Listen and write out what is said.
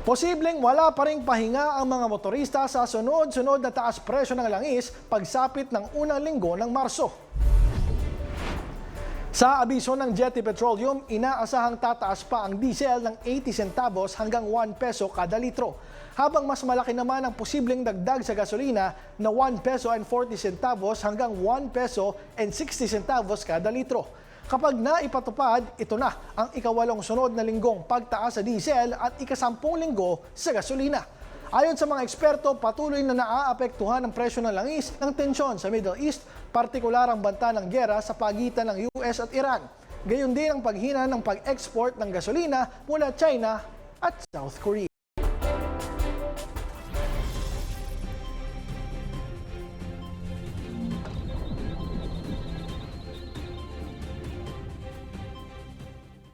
Posibleng wala pa ring pahinga ang mga motorista sa sunod-sunod na taas presyo ng langis pagsapit ng unang linggo ng Marso. Sa abiso ng Jetty Petroleum, inaasahang tataas pa ang diesel ng 80 centavos hanggang 1 peso kada litro. Habang mas malaki naman ang posibleng dagdag sa gasolina na 1 peso and 40 centavos hanggang 1 peso and 60 centavos kada litro. Kapag naipatupad, ito na ang ikawalong sunod na linggong pagtaas sa diesel at ikasampung linggo sa gasolina. Ayon sa mga eksperto, patuloy na naaapektuhan ang presyo ng langis ng tensyon sa Middle East, partikular ang banta ng giyera sa pagitan ng US at Iran. Gayon din ang paghina ng pag-export ng gasolina mula China at South Korea.